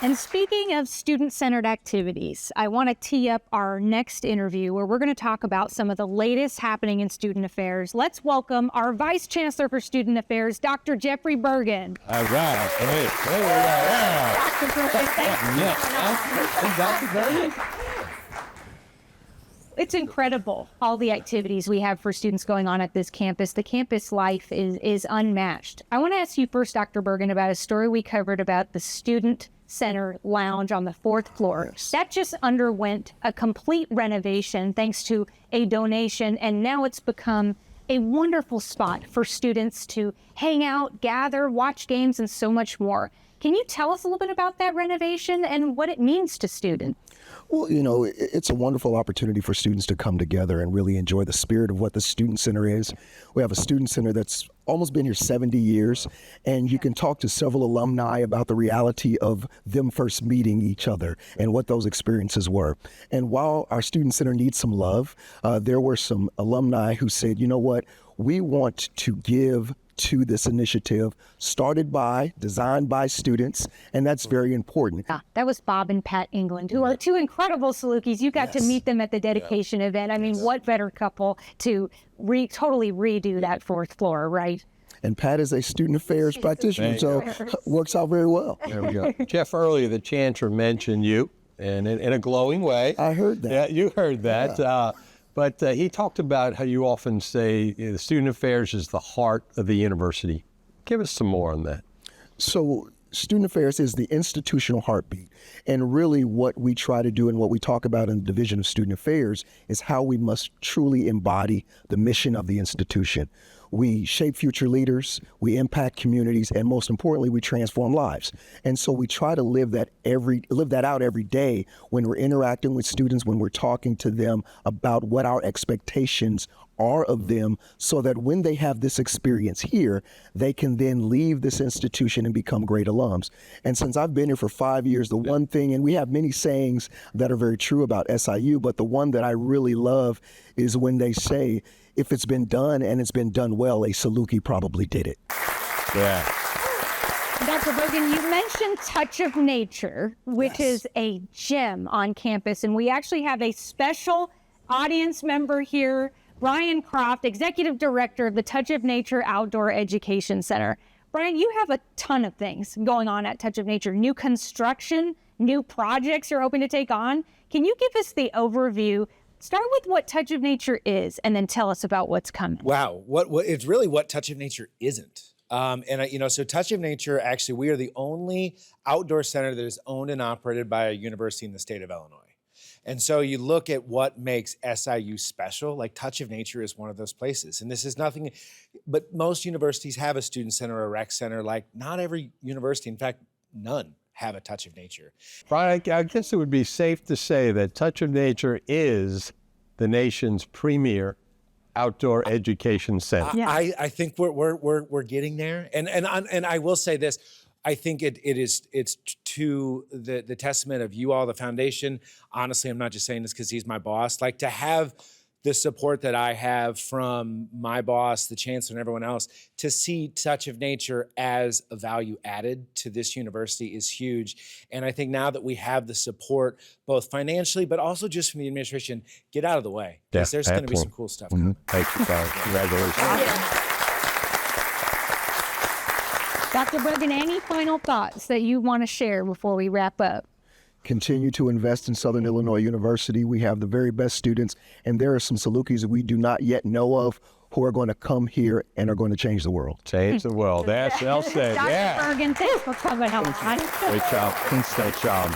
And speaking of student-centered activities, I want to tee up our next interview where we're going to talk about some of the latest happening in student affairs. Let's welcome our Vice Chancellor for Student Affairs, Dr. Jeffery Burgin. All right. Hey, yeah. Dr. Burgin, thank you. Yes. Dr. Burgin. It's incredible, all the activities we have for students going on at this campus. The campus life is unmatched. I want to ask you first, Dr. Burgin, about a story we covered about the Student Center Lounge on the 4th floor. That just underwent a complete renovation thanks to a donation, and now it's become a wonderful spot for students to hang out, gather, watch games, and so much more. Can you tell us a little bit about that renovation and what it means to students? Well, you know, it's a wonderful opportunity for students to come together and really enjoy the spirit of what the Student Center is. We have a Student Center that's almost been here 70 years, and you can talk to several alumni about the reality of them first meeting each other and what those experiences were. And while our Student Center needs some love, there were some alumni who said, you know what, we want to give to this initiative started by, designed by students, and that's very important. That was Bob and Pat England, who are two incredible Salukis. You got to meet them at the dedication event. I mean, what better couple to totally redo that 4th floor, right? And Pat is a student affairs practitioner, so works out very well. There we go. Jeff, earlier the Chancellor mentioned you and in a glowing way. I heard that. Yeah, you heard that. Yeah. But he talked about how you often say the student affairs is the heart of the university. Give us some more on that. So student affairs is the institutional heartbeat. And really what we try to do and what we talk about in the Division of Student Affairs is how we must truly embody the mission of the institution. We shape future leaders, we impact communities, and most importantly, we transform lives. And so we try to live that out every day when we're interacting with students, when we're talking to them about what our expectations are of them, so that when they have this experience here, they can then leave this institution and become great alums. And since I've been here for 5 years, the one thing, and we have many sayings that are very true about SIU, but the one that I really love is when they say, if it's been done and it's been done well, a Saluki probably did it. Yeah. Dr. Burgin, you mentioned Touch of Nature, which is a gem on campus, and we actually have a special audience member here, Brian Croft, Executive Director of the Touch of Nature Outdoor Education Center. Brian, you have a ton of things going on at Touch of Nature, new construction, new projects you're hoping to take on. Can you give us the overview? Start with what Touch of Nature is, and then tell us about what's coming. Wow, what it's really what Touch of Nature isn't. So Touch of Nature, actually, we are the only outdoor center that is owned and operated by a university in the state of Illinois. And so you look at what makes SIU special, like Touch of Nature is one of those places. And this is nothing, but most universities have a student center or a rec center. Like not every university, in fact, none have a Touch of Nature. Brian, I guess it would be safe to say that Touch of Nature is the nation's premier outdoor education center. I think we're getting there, and I will say this. I think it's to the testament of you all, the foundation. Honestly, I'm not just saying this because he's my boss. Like to have the support that I have from my boss, the chancellor, and everyone else, to see Touch of Nature as a value added to this university is huge. And I think now that we have the support, both financially, but also just from the administration, get out of the way. Because there's going to be some cool stuff coming. Thank you, guys. Congratulations. Dr. Burgin, any final thoughts that you want to share before we wrap up? Continue to invest in Southern Illinois University. We have the very best students, and there are some Salukis that we do not yet know of who are going to come here and are going to change the world. Change the world. That's well said. Dr. Yeah. Burgin, thanks for coming on. Great job. Great job.